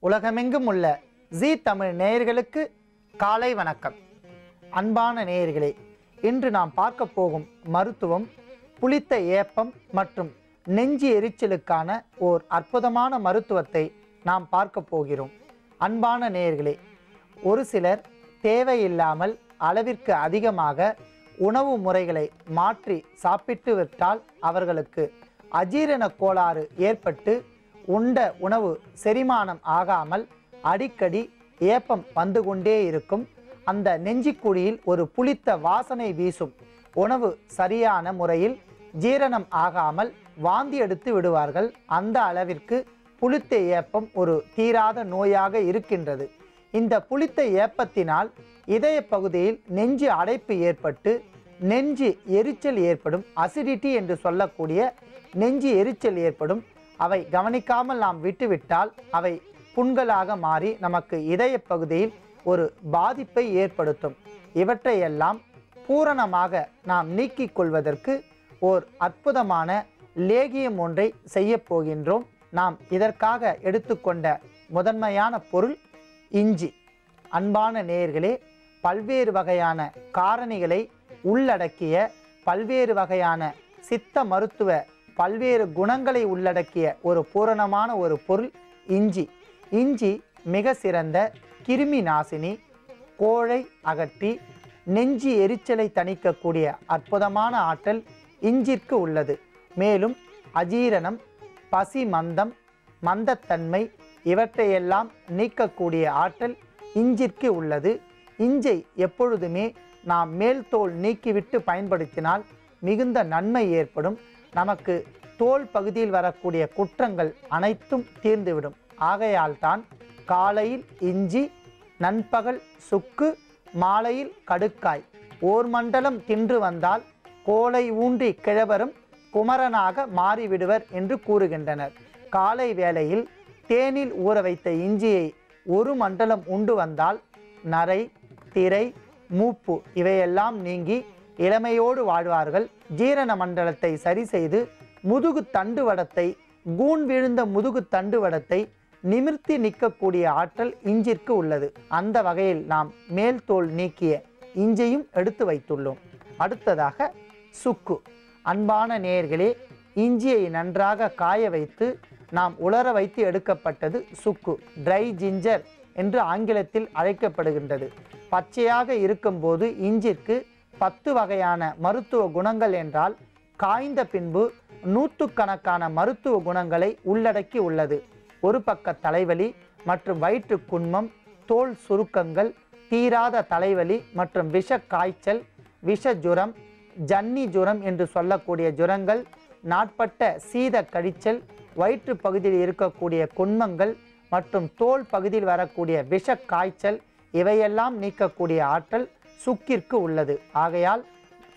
உலகமெங்கும் உள்ள ஜீ தமிழ் நேயர்களுக்கு காலை வணக்கம். அன்பான நேயர்களே, இன்று நாம் பார்க்க போகும் மருத்துவம் புளித்த ஏப்பம் மற்றும் நெஞ்சு எரிச்சலுக்கான ஓர் அற்புதமான மருத்துவத்தை நாம் பார்க்க போகிறோம். அன்பான நேயர்களே, ஒரு சிலர் தேவையில்லாமல் அளவிற்கு அதிகமாக உணவு முறைகளை மாற்றி சாப்பிட்டு விட்டால் அவர்களுக்கு அஜீரண கோளாறு ஏற்பட்டு உண்ட உணவு செரிமானம் ஆகாமல் அடிக்கடி ஏப்பம் வந்து கொண்டே இருக்கும். அந்த நெஞ்சிக்குழியில் ஒரு புளித்த வாசனை வீசும். உணவு சரியான முறையில் ஜீரணம் ஆகாமல் வாந்தி எடுத்து விடுவார்கள். அந்த அளவிற்கு புளித்த ஏப்பம் ஒரு தீராத நோயாக இருக்கின்றது. இந்த புளித்த ஏப்பத்தினால் இதய பகுதியில் நெஞ்சு அடைப்பு ஏற்பட்டு நெஞ்சு எரிச்சல் ஏற்படும். அசிடிட்டி என்று சொல்லக்கூடிய நெஞ்சு எரிச்சல் ஏற்படும். அவை கவனிக்காமல் நாம் விட்டுவிட்டால் அவை புண்களாக மாறி நமக்கு இதய பகுதியில் ஒரு பாதிப்பை ஏற்படுத்தும். இவற்றையெல்லாம் பூரணமாக நாம் நீக்கிக் கொள்வதற்கு ஓர் அற்புதமான லேகியம் ஒன்றை செய்ய போகின்றோம். நாம் இதற்காக எடுத்துக்கொண்ட முதன்மையான பொருள் இஞ்சி. அன்பான நேயர்களே, பல்வேறு வகையான காரணிகளை உள்ளடக்கிய பல்வேறு வகையான சித்த மருத்துவ பல்வேறு குணங்களை உள்ளடக்கிய ஒரு பூரணமான ஒரு பொருள் இஞ்சி. இஞ்சி மிக சிறந்த கிருமி நாசினி, கோழை அகற்றி நெஞ்சு எரிச்சலை தணிக்கக்கூடிய அற்புதமான ஆற்றல் இஞ்சிற்கு உள்ளது. மேலும் அஜீரணம், பசி மந்தம், மந்தத்தன்மை இவற்றையெல்லாம் நீக்கக்கூடிய ஆற்றல் இஞ்சிற்கு உள்ளது. இஞ்சை எப்பொழுதுமே நாம் மேல் தோல் நீக்கிவிட்டு பயன்படுத்தினால் மிகுந்த நன்மை ஏற்படும். நமக்கு தோல் பகுதியில் வரக்கூடிய குற்றங்கள் அனைத்தும் தீர்ந்துவிடும். ஆகையால் தான் காலையில் இஞ்சி, நண்பகல் சுக்கு, மாலையில் கடுக்காய் ஓர் மண்டலம் தின்று வந்தால் கோலை ஊன்றி கிழவரும் குமரனாக மாறிவிடுவர் என்று கூறுகின்றனர். காலை வேளையில் தேனில் ஊற வைத்த இஞ்சியை ஒரு மண்டலம் உண்டு வந்தால் நரை, திரை, மூப்பு இவையெல்லாம் நீங்கி இளமையோடு வாழ்வார்கள். ஜீரண மண்டலத்தை சரி செய்து முதுகு தண்டுவடத்தை, கூன் விழுந்த முதுகு தண்டுவடத்தை நிமிர்த்தி நிற்கக்கூடிய ஆற்றல் இஞ்சிற்கு உள்ளது. அந்த வகையில் நாம் மேல் தோல் நீக்கிய இஞ்சையும் எடுத்து வைத்துள்ளோம். அடுத்ததாக சுக்கு. அன்பான நேயர்களே, இஞ்சியை நன்றாக காய வைத்து நாம் உலர வைத்து எடுக்கப்பட்டது சுக்கு. ட்ரை ஜிஞ்சர் என்று ஆங்கிலத்தில் அழைக்கப்படுகின்றது. பச்சையாக இருக்கும்போது இஞ்சிற்கு 10 வகையான மருத்துவ குணங்கள் என்றால் காய்ந்த பின்பு நூற்றுக்கணக்கான மருத்துவ குணங்களை உள்ளடக்கி உள்ளது. ஒரு பக்க தலைவலி மற்றும் வயிற்று குன்மம், தோல் சுருக்கங்கள், தீராத தலைவலி மற்றும் விஷ காய்ச்சல், விஷ ஜுரம், ஜன்னி ஜுரம் என்று சொல்லக்கூடிய ஜுரங்கள், நாட்பட்ட சீத கழிச்சல், வயிற்று பகுதியில் இருக்கக்கூடிய குன்மங்கள் மற்றும் தோல் பகுதியில் வரக்கூடிய விஷ காய்ச்சல் இவையெல்லாம் நீக்கக்கூடிய ஆற்றல் சுக்கிற்கு உள்ளது. ஆகையால்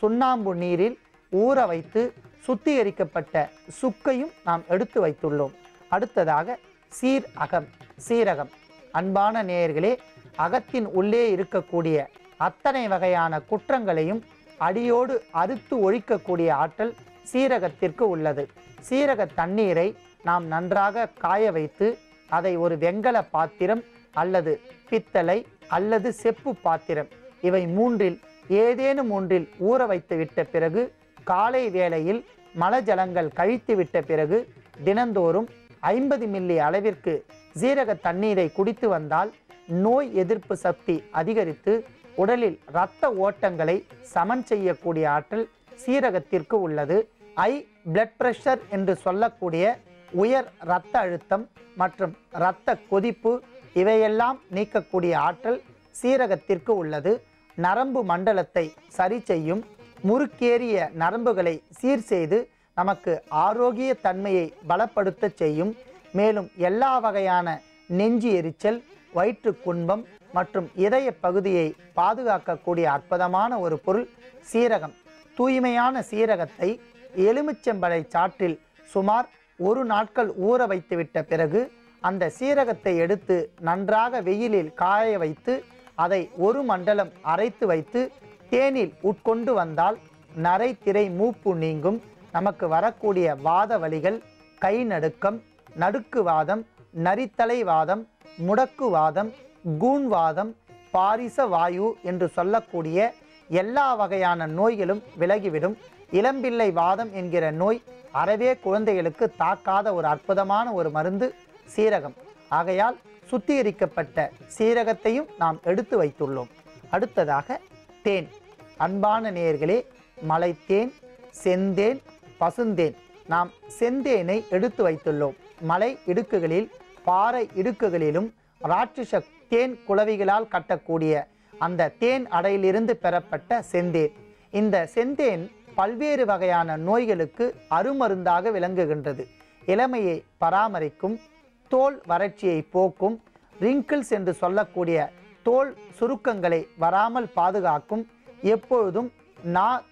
சுண்ணாம்பு நீரில் ஊற வைத்து சுத்திகரிக்கப்பட்ட சுக்கையும் நாம் எடுத்து வைத்துள்ளோம். அடுத்ததாக சீரகம். அன்பான நேயர்களே, அகத்தின் உள்ளே இருக்கக்கூடிய அத்தனை வகையான குற்றங்களையும் அடியோடு அறுத்து ஒழிக்கக்கூடிய ஆற்றல் சீரகத்திற்கு உள்ளது. சீரக தண்ணீரை நாம் நன்றாக காய வைத்து அதை ஒரு வெண்கல பாத்திரம் அல்லது பித்தளை அல்லது செப்பு பாத்திரம் இவை மூன்றில் ஏதேனும் ஒன்றில் ஊற வைத்து விட்ட பிறகு காலை வேளையில் மலஜலங்கள் கழித்து விட்ட பிறகு தினந்தோறும் 50 மில்லி அளவிற்கு சீரக தண்ணீரை குடித்து வந்தால் நோய் எதிர்ப்பு சக்தி அதிகரித்து உடலில் இரத்த ஓட்டங்களை சமன் செய்யக்கூடிய ஆற்றல் சீரகத்திற்கு உள்ளது. பிளட் பிரஷர் என்று சொல்லக்கூடிய உயர் இரத்த அழுத்தம் மற்றும் இரத்த கொதிப்பு இவையெல்லாம் நீக்கக்கூடிய ஆற்றல் சீரகத்திற்கு உள்ளது. நரம்பு மண்டலத்தை சரி செய்யும். முறுக்கேறிய நரம்புகளை சீர் செய்து நமக்கு ஆரோக்கிய தன்மையை பலப்படுத்த செய்யும். மேலும் எல்லா வகையான நெஞ்சு எரிச்சல், வயிற்று குன்பம் மற்றும் இதய பகுதியை பாதுகாக்கக்கூடிய அற்புதமான ஒரு பொருள் சீரகம். தூய்மையான சீரகத்தை எலுமிச்சம்பழை சாற்றில் சுமார் 1 நாட்கள் ஊற வைத்துவிட்ட பிறகு அந்த சீரகத்தை எடுத்து நன்றாக வெயிலில் காய வைத்து அதை ஒரு மண்டலம் அரைத்து வைத்து தேனில் உட்கொண்டு வந்தால் நரை, திரை, மூப்பு நீங்கும். நமக்கு வரக்கூடிய வாத வலிகள், கை நடுக்கம், நடுக்குவாதம், நரித்தலை வாதம், முடக்குவாதம், கூன்வாதம், பாரிச வாயு என்று சொல்லக்கூடிய எல்லா வகையான நோய்களும் விலகிவிடும். இளம்பிள்ளை வாதம் என்கிற நோய் அறவே குழந்தைகளுக்கு தாக்காத ஒரு அற்புதமான ஒரு மருந்து சீரகம். ஆகையால் சுத்திகரிக்கப்பட்ட சீரகத்தையும் நாம் எடுத்து வைத்துள்ளோம். அடுத்ததாக தேன். அன்பான நேயர்களே, மலைத்தேன், செந்தேன், பசுந்தேன். நாம் செந்தேனை எடுத்து வைத்துள்ளோம். மலை இடுக்குகளில், பாறை இடுக்குகளிலும் ராட்சச தேன் குளவிகளால் கட்டக்கூடிய அந்த தேன் அடையிலிருந்து பெறப்பட்ட செந்தேன். இந்த செந்தேன் பல்வேறு வகையான நோய்களுக்கு அருமருந்தாக விளங்குகின்றது. இளமையை பராமரிக்கும், தோல் வறட்சியை போக்கும், ரிங்கிள்ஸ் என்று சொல்லக்கூடிய தோல் சுருக்கங்களை வராமல் பாதுகாக்கும். எப்பொழுதும்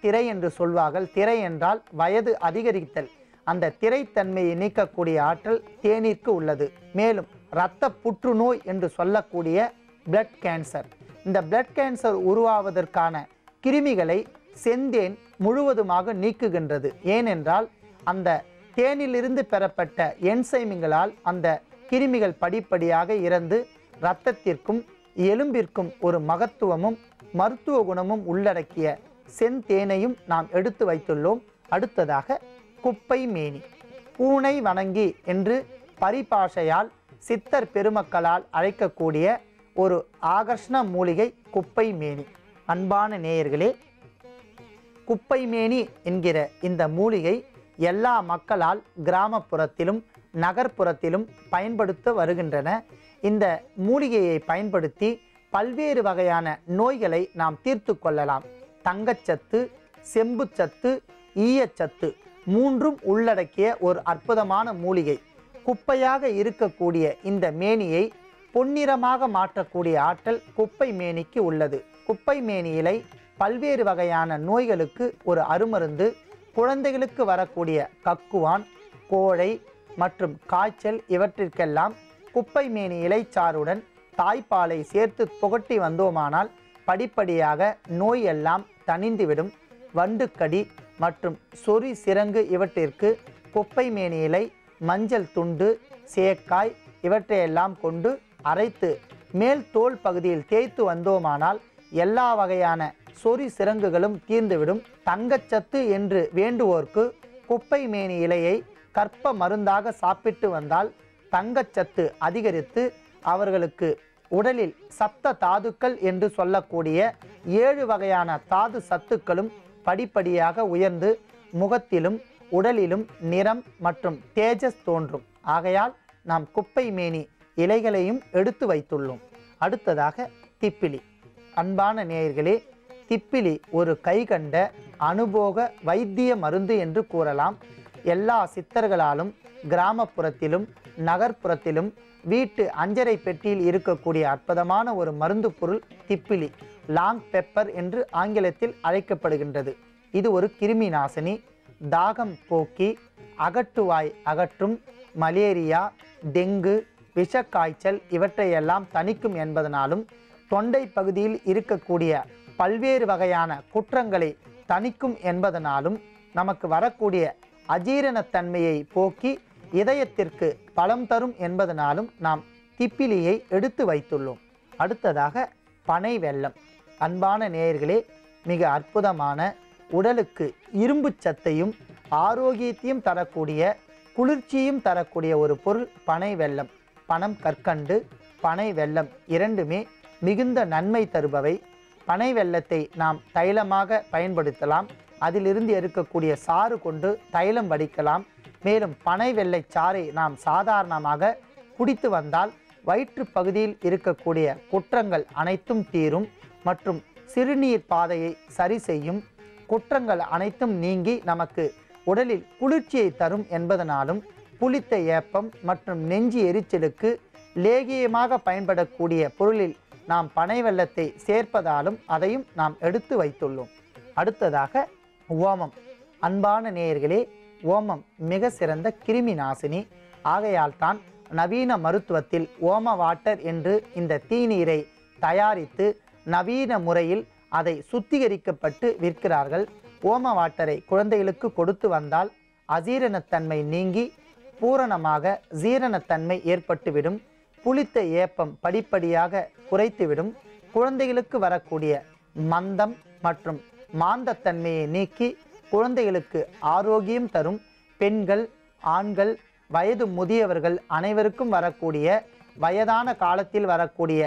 திரை என்று சொல்வார்கள். திரை என்றால் வயது அதிகரித்தல். அந்த திரைத்தன்மையை நீக்கக்கூடிய ஆற்றல் தேநீருக்கு உள்ளது. மேலும் இரத்த புற்றுநோய் என்று சொல்லக்கூடிய பிளட் கேன்சர், இந்த பிளட் கேன்சர் உருவாவதற்கான கிருமிகளை செந்தேன் முழுவதுமாக நீக்குகின்றது. ஏனென்றால் அந்த தேனிலிருந்து பெறப்பட்ட என்சைம்களால் அந்த கிருமிகள் படிப்படியாக இறந்து இரத்தத்திற்கும் எலும்பிற்கும் ஒரு மகத்துவமும் மருத்துவ குணமும் உள்ளடக்கிய செந்தேனையும் நாம் எடுத்து வைத்துள்ளோம். அடுத்ததாக குப்பை மேனி. பூனை வணங்கி என்று பரிபாஷையால் சித்தர் பெருமக்களால் அழைக்கக்கூடிய ஒரு ஆகர்ஷண மூலிகை குப்பை மேனி. அன்பான நேயர்களே, குப்பை மேனி என்கிற இந்த மூலிகை எல்லா மக்களால் கிராமப்புறத்திலும் நகர்ப்புறத்திலும் பயன்படுத்த வருகின்றன. இந்த மூலிகையை பயன்படுத்தி பல்வேறு வகையான நோய்களை நாம் தீர்த்து கொள்ளலாம். தங்கச்சத்து, செம்புச்சத்து, ஈயச்சத்து மூன்றும் உள்ளடக்கிய ஒரு அற்புதமான மூலிகை. குப்பையாக இருக்கக்கூடிய இந்த மேனியை பொன்னிறமாக மாற்றக்கூடிய ஆற்றல் குப்பை மேனிக்கு உள்ளது. குப்பை மேனி இலை பல்வேறு வகையான நோய்களுக்கு ஒரு அருமருந்து. குழந்தைகளுக்கு வரக்கூடிய கக்குவான், கோழை மற்றும் காய்ச்சல் இவற்றிற்கெல்லாம் குப்பை மேனி இலைச்சாறுடன் தாய்ப்பாலை சேர்த்து புகட்டி வந்தோமானால் படிப்படியாக நோய் எல்லாம் தணிந்துவிடும். வண்டுக்கடி மற்றும் சொறி சிரங்கு இவற்றிற்கு குப்பை மேனி இலை, மஞ்சள் துண்டு, சேக்காய் இவற்றையெல்லாம் கொண்டு அரைத்து மேல் தோல் பகுதியில் தேய்த்து வந்தோமானால் எல்லா வகையான சொறி சிரங்குகளும் தீர்ந்துவிடும். தங்கச்சத்து என்று வேண்டுவோர்க்கு குப்பை மேனி இலையை கற்ப மருந்தாக சாப்பிட்டு வந்தால் தங்கச்சத்து அதிகரித்து அவர்களுக்கு உடலில் சப்த தாதுக்கள் என்று சொல்லக்கூடிய 7 வகையான தாது சத்துக்களும் படிப்படியாக உயர்ந்து முகத்திலும் உடலிலும் நிறம் மற்றும் தேஜஸ் தோன்றும். ஆகையால் நாம் குப்பை மேனி இலைகளையும் எடுத்து வைத்துள்ளோம். அடுத்ததாக திப்பிலி. அன்பான நேயர்களே, திப்பிலி ஒரு கைகண்ட அனுபோக வைத்திய மருந்து என்று கூறலாம். எல்லா சித்தர்களாலும் கிராமப்புறத்திலும் நகர்ப்புறத்திலும் வீட்டு அஞ்சரை பெட்டியில் இருக்கக்கூடிய அற்புதமான ஒரு மருந்து பொருள் திப்பிலி. லாங் பெப்பர் என்று ஆங்கிலத்தில் அழைக்கப்படுகின்றது. இது ஒரு கிருமி நாசினி. தாகம் போக்கி அகட்டுவாய் அகற்றும். மலேரியா, டெங்கு, விஷக்காய்ச்சல் இவற்றையெல்லாம் தணிக்கும் என்பதனாலும் தொண்டை பகுதியில் இருக்கக்கூடிய பல்வேறு வகையான குற்றங்களை தணிக்கும் என்பதனாலும் நமக்கு வரக்கூடிய அஜீரணத்தன்மையை போக்கி இதயத்திற்கு பலம் தரும் என்பதனாலும் நாம் திப்பிலியை எடுத்து வைத்துள்ளோம். அடுத்ததாக பனை வெல்லம். அன்பான நேயர்களே, மிக அற்புதமான உடலுக்கு இரும்பு சத்தையும் ஆரோக்கியத்தையும் தரக்கூடிய குளிர்ச்சியும் தரக்கூடிய ஒரு பொருள் பனை வெல்லம். பனம் கற்கண்டு, பனை வெல்லம் இரண்டுமே மிகுந்த நன்மை தருபவை. பனை வெல்லத்தை நாம் தைலமாக பயன்படுத்தலாம். அதிலிருந்து இருக்கக்கூடிய சாறு கொண்டு தைலம் வடிக்கலாம். மேலும் பனை வெள்ளை சாறை நாம் சாதாரணமாக குடித்து வந்தால் வயிற்று பகுதியில் இருக்கக்கூடிய குற்றங்கள் அனைத்தும் தீரும் மற்றும் சிறுநீர் பாதையை சரி செய்யும். குற்றங்கள் அனைத்தும் நீங்கி நமக்கு உடலில் குளிர்ச்சியை தரும் என்பதனாலும் புளித்த ஏப்பம் மற்றும் நெஞ்சு எரிச்சலுக்கு லேகியமாக பயன்படக்கூடிய பொருளில் நாம் பனை வெல்லத்தை சேர்ப்பதாலும் அதையும் நாம் எடுத்து வைத்துள்ளோம். அடுத்ததாக ஓமம். அன்பான நேயர்களே, ஓமம் மிக சிறந்த கிருமி நாசினி. ஆகையால் தான் நவீன மருத்துவத்தில் ஓம வாட்டர் என்று இந்த தீநீரை தயாரித்து நவீன முறையில் அதை சுத்திகரிக்கப்பட்டு விற்கிறார்கள். ஓம வாட்டரை குழந்தைகளுக்கு கொடுத்து வந்தால் அஜீரணத்தன்மை நீங்கி பூரணமாக ஜீரணத்தன்மை ஏற்பட்டுவிடும். புளித்த ஏப்பம் படிப்படியாக குறைத்துவிடும். குழந்தைகளுக்கு வரக்கூடிய மந்தம் மற்றும் மாந்தத்தன்மையை நீக்கி குழந்தைகளுக்கு ஆரோக்கியம் தரும். பெண்கள், ஆண்கள், வயது முதியவர்கள் அனைவருக்கும் வரக்கூடிய வயதான காலத்தில் வரக்கூடிய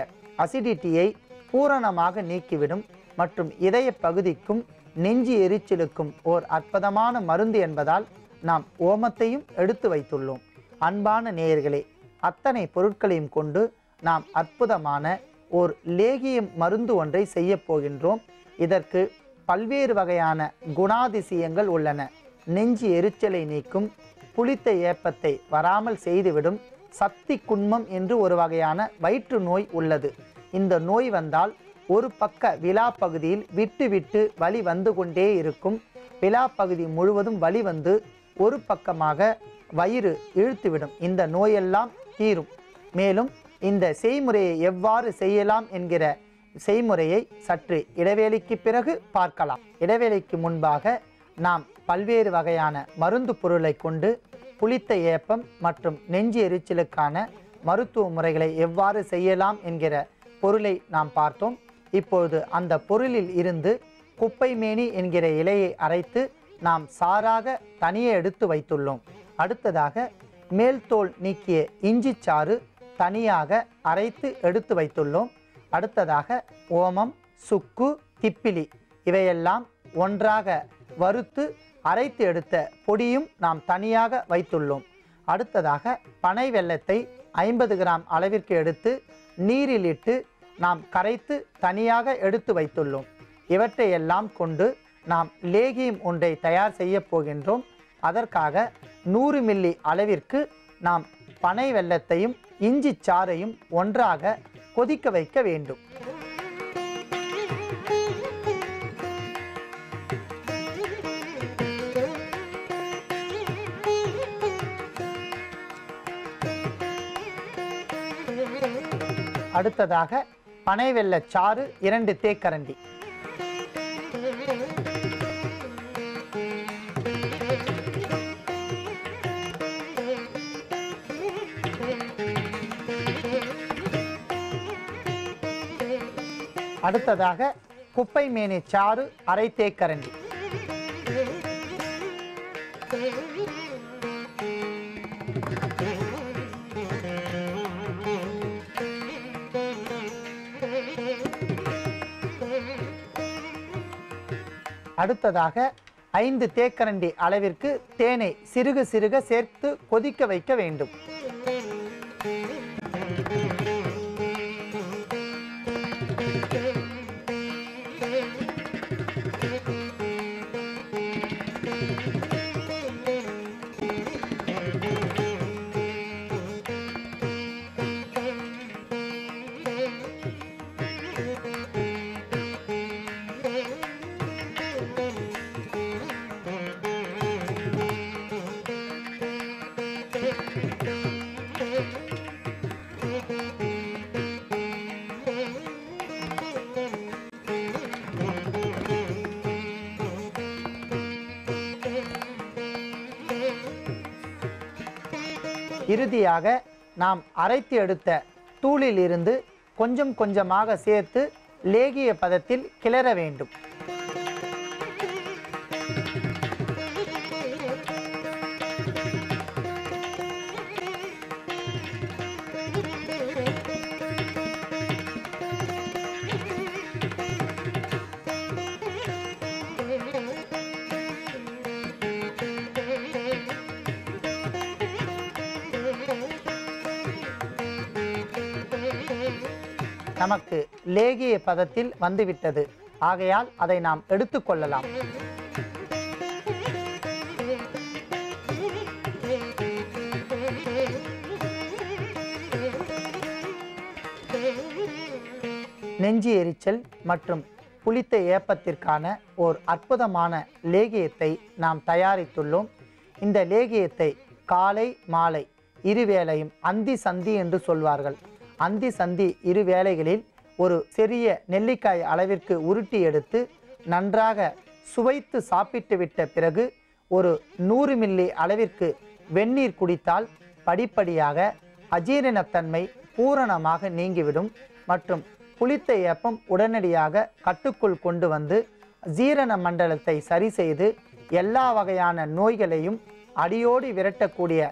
அசிடிட்டியை பூரணமாக நீக்கிவிடும். மற்றும் இதய பகுதிக்கும் நெஞ்சு எரிச்சலுக்கும் ஓர் அற்புதமான மருந்து என்பதால் நாம் ஓமத்தையும் எடுத்து வைத்துள்ளோம். அன்பான நேயர்களே, அத்தனை பொருட்களையும் கொண்டு நாம் அற்புதமான ஓர் லேகியம் மருந்து ஒன்றை செய்ய போகின்றோம். இதற்கு பல்வேறு வகையான குணாதிசயங்கள் உள்ளன. நெஞ்சு எரிச்சலை நீக்கும், புளித்த ஏப்பத்தை வராமல் செய்துவிடும். சக்தி குன்மம் என்று ஒரு வகையான வயிற்று நோய் உள்ளது. இந்த நோய் வந்தால் ஒரு பக்க விலா பகுதியில் விட்டு விட்டு வலி வந்து கொண்டே இருக்கும். விலா பகுதி முழுவதும் வலி வந்து ஒரு பக்கமாக வயிறு இழுத்துவிடும். இந்த நோயெல்லாம் தீரும். மேலும் இந்த செய்முறையை எவ்வாறு செய்யலாம் என்கிற செய்முறையை சற்று இடைவேளைக்கு பிறகு பார்க்கலாம். இடைவேளைக்கு முன்பாக நாம் பல்வேறு வகையான மருந்து பொருளை கொண்டு புளித்த ஏப்பம் மற்றும் நெஞ்சு எரிச்சலுக்கான மருத்துவ முறைகளை எவ்வாறு செய்யலாம் என்கிற பொருளை நாம் பார்த்தோம். இப்பொழுது அந்த பொருளில் இருந்து குப்பைமேனி என்கிற இலையை அரைத்து நாம் சாறாக தனியே எடுத்து வைத்துள்ளோம். அடுத்ததாக மேல்தோல் நீக்கிய இஞ்சி சாறு தனியாக அரைத்து எடுத்து வைத்துள்ளோம். அடுத்ததாக ஓமம், சுக்கு, திப்பிலி இவையெல்லாம் ஒன்றாக வறுத்து அரைத்து எடுத்த பொடியும் நாம் தனியாக வைத்துள்ளோம். அடுத்ததாக பனை வெல்லத்தை 50 கிராம் அளவிற்கு எடுத்து நீரில் இட்டு நாம் கரைத்து தனியாக எடுத்து வைத்துள்ளோம். இவற்றையெல்லாம் கொண்டு நாம் லேகியம் ஒன்றை தயார் செய்ய போகின்றோம். அதற்காக 100 மில்லி அளவிற்கு நாம் பனை வெல்லத்தையும் இஞ்சி சாறையும் ஒன்றாக கொதிக்க வைக்க வேண்டும். அடுத்ததாக பனை வெல்ல சாறு 2 தேக்கரண்டி. அடுத்ததாக குப்பை மேனி சாறு 1/2 தேக்கரண்டி. அடுத்ததாக 5 தேக்கரண்டி அளவிற்கு தேனை சிறுக சிறுக சேர்த்து கொதிக்க வைக்க வேண்டும். இறுதியாக நாம் அரைத்து எடுத்த தூளில் இருந்து கொஞ்சம் கொஞ்சமாக சேர்த்து லேகிய பதத்தில் கிளற வேண்டும். நமக்கு லேகிய பதத்தில் வந்துவிட்டது. ஆகையால் அதை நாம் எடுத்துக்கொள்ளலாம். நெஞ்சு எரிச்சல் மற்றும் புளித்த ஏப்பத்திற்கான ஓர் அற்புதமான லேகியத்தை நாம் தயாரித்துள்ளோம். இந்த லேகியத்தை காலை மாலை இருவேளையும் அந்தி சந்தி என்று சொல்வார்கள். அந்தி சந்தி இரு வேளைகளில் ஒரு சிறிய நெல்லிக்காய் அளவிற்கு உருட்டி எடுத்து நன்றாக சுவைத்து சாப்பிட்டு விட்ட பிறகு ஒரு 100 மில்லி அளவிற்கு வெந்நீர் குடித்தால் படிப்படியாக அஜீரணத்தன்மை பூரணமாக நீங்கிவிடும் மற்றும் புளித்த ஏப்பம் உடனடியாக கட்டுக்குள் கொண்டு வந்து ஜீரண மண்டலத்தை சரி செய்து எல்லா வகையான நோய்களையும் அடியோடி விரட்டக்கூடிய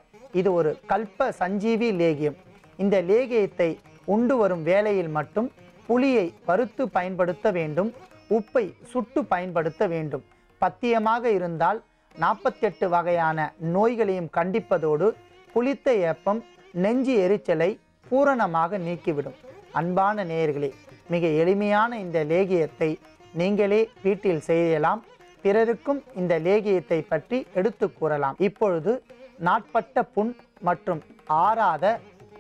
இது ஒரு கல்ப சஞ்சீவி லேகியம். இந்த லேகியத்தை உண்டு வரும் வேளையில் மட்டும் புளியை வறுத்து பயன்படுத்த வேண்டும், உப்பை சுட்டு பயன்படுத்த வேண்டும். பத்தியமாக இருந்தால் 48 வகையான நோய்களையும் கண்டிப்பதோடு புளித்த ஏப்பம் நெஞ்சு எரிச்சலை பூரணமாக நீக்கிவிடும். அன்பான நேயர்களே, மிக எளிமையான இந்த லேகியத்தை நீங்களே வீட்டில் செய்யலாம். பிறருக்கும் இந்த லேகியத்தை பற்றி எடுத்து கூறலாம். இப்பொழுது நாட்பட்ட புண் மற்றும் ஆறாத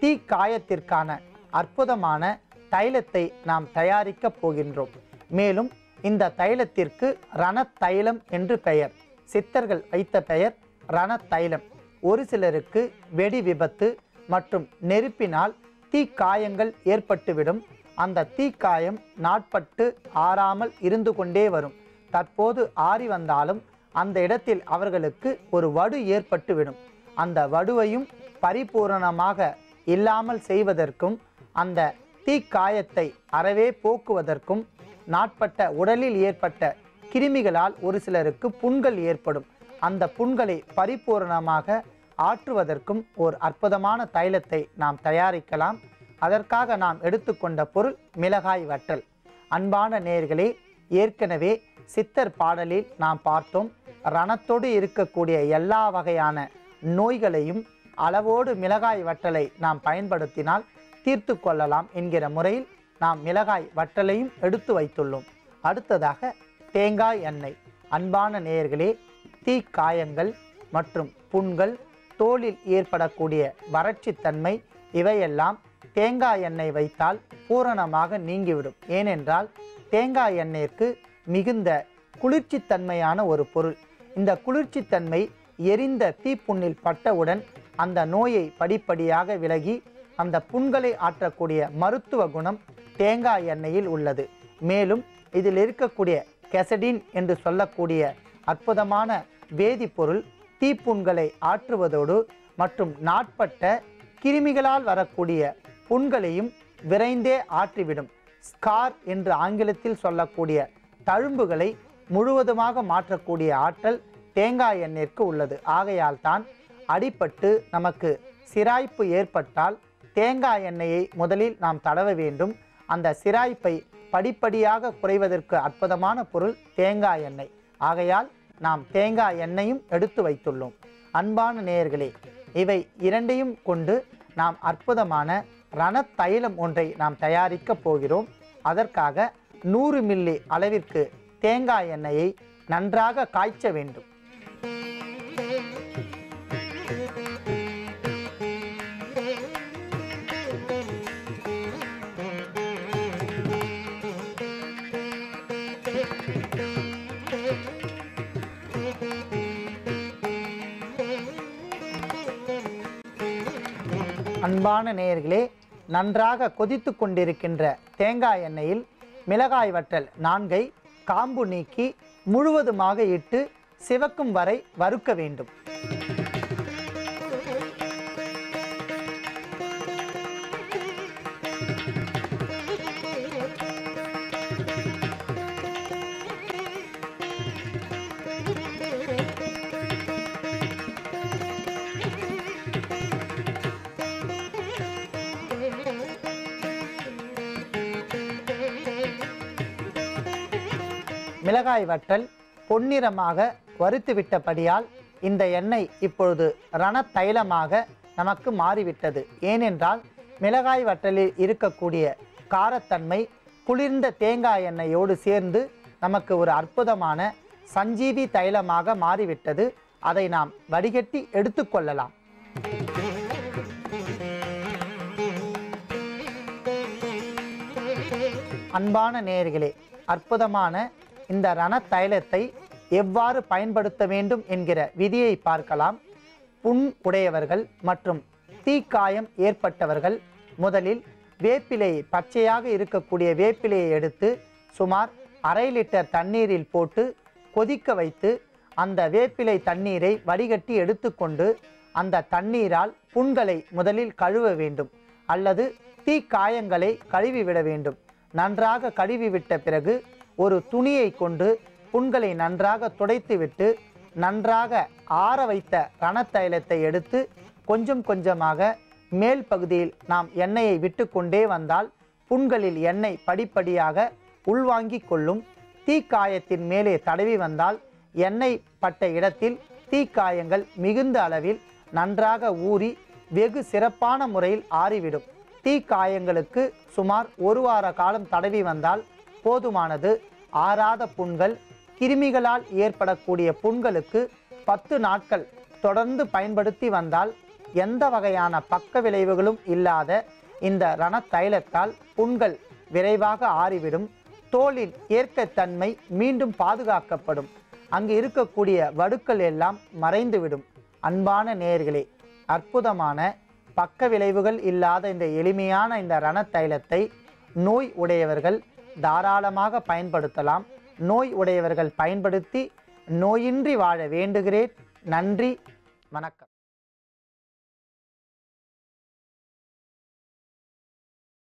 தீக்காயத்திற்கான அற்புதமான தைலத்தை நாம் தயாரிக்கப் போகின்றோம். மேலும் இந்த தைலத்திற்கு ரணத்தைலம் என்று பெயர். சித்தர்கள் வைத்த பெயர் ரணத்தைலம். ஒரு சிலருக்கு வெடி விபத்து மற்றும் நெருப்பினால் தீக்காயங்கள் ஏற்பட்டுவிடும். அந்த தீக்காயம் நாட்பட்டு ஆறாமல் இருந்து கொண்டே வரும். தற்போது ஆறி வந்தாலும் அந்த இடத்தில் அவர்களுக்கு ஒரு வடு ஏற்பட்டுவிடும். அந்த வடுவையும் பரிபூரணமாக இல்லாமல் செய்வதற்கும் அந்த தீக்காயத்தை அறவே போக்குவதற்கும் நாட்பட்ட உடலில் ஏற்பட்ட கிருமிகளால் ஒரு சிலருக்கு புண்கள் ஏற்படும். அந்த புண்களை பரிபூரணமாக ஆற்றுவதற்கும் ஒரு அற்புதமான தைலத்தை நாம் தயாரிக்கலாம். அதற்காக நாம் எடுத்துக்கொண்ட பொருள் மிளகாய் வற்றல். அன்பான நேயர்களே, ஏற்கனவே சித்தர் பாடலில் நாம் பார்த்தோம், ரணத்தோடு இருக்கக்கூடிய எல்லா வகையான நோய்களையும் அளவோடு மிளகாய் வற்றலை நாம் பயன்படுத்தினால் தீர்த்து கொள்ளலாம் என்கிற முறையில் நாம் மிளகாய் வற்றலையும் எடுத்து வைத்துள்ளோம். அடுத்ததாக தேங்காய் எண்ணெய். அன்பான நேயர்களே, தீக்காயங்கள் மற்றும் புண்கள், தோலில் ஏற்படக்கூடிய வறட்சித்தன்மை இவையெல்லாம் தேங்காய் எண்ணெய் வைத்தால் பூரணமாக நீங்கிவிடும். ஏனென்றால் தேங்காய் எண்ணெய்க்கு மிகுந்த குளிர்ச்சித்தன்மையான ஒரு பொருள். இந்த குளிர்ச்சித்தன்மை எரிந்த தீப்புண்ணில் பட்டவுடன் அந்த நோயை படிப்படியாக விலகி அந்த புண்களை ஆற்றக்கூடிய மருத்துவ குணம் தேங்காய் எண்ணெயில் உள்ளது. மேலும் இதில் இருக்கக்கூடிய கெசடின் என்று சொல்லக்கூடிய அற்புதமான வேதிப்பொருள் தீப்புண்களை ஆற்றுவதோடு மற்றும் நாட்பட்ட கிருமிகளால் வரக்கூடிய புண்களையும் விரைந்தே ஆற்றிவிடும். ஸ்கார் என்று ஆங்கிலத்தில் சொல்லக்கூடிய தழும்புகளை முழுவதுமாக மாற்றக்கூடிய ஆற்றல் தேங்காய் எண்ணெய்க்கு உள்ளது. ஆகையால் தான் அடிபட்டு நமக்கு சிராய்ப்பு ஏற்பட்டால் தேங்காய் எண்ணெயை முதலில் நாம் தடவ வேண்டும். அந்த சிராய்ப்பை படிப்படியாக குறைவதற்கு அற்புதமான பொருள் தேங்காய் எண்ணெய். ஆகையால் நாம் தேங்காய் எண்ணெயும் எடுத்து வைத்துள்ளோம். அன்பான நேயர்களே, இவை இரண்டையும் கொண்டு நாம் அற்புதமான ரணத்தைலம் ஒன்றை நாம் தயாரிக்கப் போகிறோம். அதற்காக 100 மில்லி அளவிற்கு தேங்காய் எண்ணெயை நன்றாக காய்ச்ச வேண்டும். அன்பான நேயர்களே, நன்றாக கொதித்து கொண்டிருக்கின்ற தேங்காய் எண்ணெயில் மிளகாய் வற்றல் 4ஐ காம்பு நீக்கி முழுவதுமாக இட்டு சிவக்கும் வரை வறுக்க வேண்டும். மிளகாய் வற்றல் பொன்னிறமாக வறுத்துவிட்டபடியால் இந்த எண்ணெய் இப்பொழுது ரணத்தைலமாக நமக்கு மாறிவிட்டது. ஏனென்றால் மிளகாய் வற்றலில் இருக்கக்கூடிய காரத்தன்மை குளிர்ந்த தேங்காய் எண்ணெயோடு சேர்ந்து நமக்கு ஒரு அற்புதமான சஞ்சீவி தைலமாக மாறிவிட்டது. அதை நாம் வடிகட்டி எடுத்துக்கொள்ளலாம். அன்பான நேயர்களே, அற்புதமான இந்த ரணத்தைலத்தை எவ்வாறு பயன்படுத்த வேண்டும் என்கிற விதியை பார்க்கலாம். புண் உடையவர்கள் மற்றும் தீக்காயம் ஏற்பட்டவர்கள் முதலில் வேப்பிலையை, பச்சையாக இருக்கக்கூடிய வேப்பிலையை எடுத்து சுமார் 1/2 லிட்டர் தண்ணீரில் போட்டு கொதிக்க வைத்து அந்த வேப்பிலை தண்ணீரை வடிகட்டி எடுத்துக்கொண்டு அந்த தண்ணீரால் புண்களை முதலில் கழுவ வேண்டும் அல்லது தீக்காயங்களை கழுவிவிட வேண்டும். நன்றாக கழுவிவிட்ட பிறகு ஒரு துணியை கொண்டு புண்களை நன்றாக துடைத்துவிட்டு நன்றாக ஆற வைத்த ரணத்தைலத்தை எடுத்து கொஞ்சம் கொஞ்சமாக மேல் பகுதியில் நாம் எண்ணெயை விட்டு கொண்டே வந்தால் புண்களில் எண்ணெய் படிப்படியாக உள்வாங்கிக் கொள்ளும். தீக்காயத்தின் மேலே தடவி வந்தால் எண்ணெய் பட்ட இடத்தில் தீக்காயங்கள் மிகுந்த அளவில் நன்றாக ஊறி வெகு சிறப்பான முறையில் ஆறிவிடும். தீக்காயங்களுக்கு சுமார் 1 வார காலம் தடவி வந்தால் போதுமானது. ஆறாத புண்கள், கிருமிகளால் ஏற்படக்கூடிய புண்களுக்கு 10 நாட்கள் தொடர்ந்து பயன்படுத்தி வந்தால் எந்த வகையான பக்க விளைவுகளும் இல்லாத இந்த ரணத்தைலத்தால் புண்கள் விரைவாக ஆறிவிடும். தோலின் இயற்கைத்தன்மை மீண்டும் பாதுகாக்கப்படும். அங்கு இருக்கக்கூடிய வடுக்கள் எல்லாம் மறைந்துவிடும். அன்பான நேயர்களே, அற்புதமான பக்க விளைவுகள் இல்லாத இந்த எளிமையான இந்த ரணத்தைலத்தை நோய் உடையவர்கள் தாராளமாக பயன்படுத்தலாம். நோய் உடையவர்கள் பயன்படுத்தி நோயின்றி வாழ வேண்டுகிறேன். நன்றி, வணக்கம்.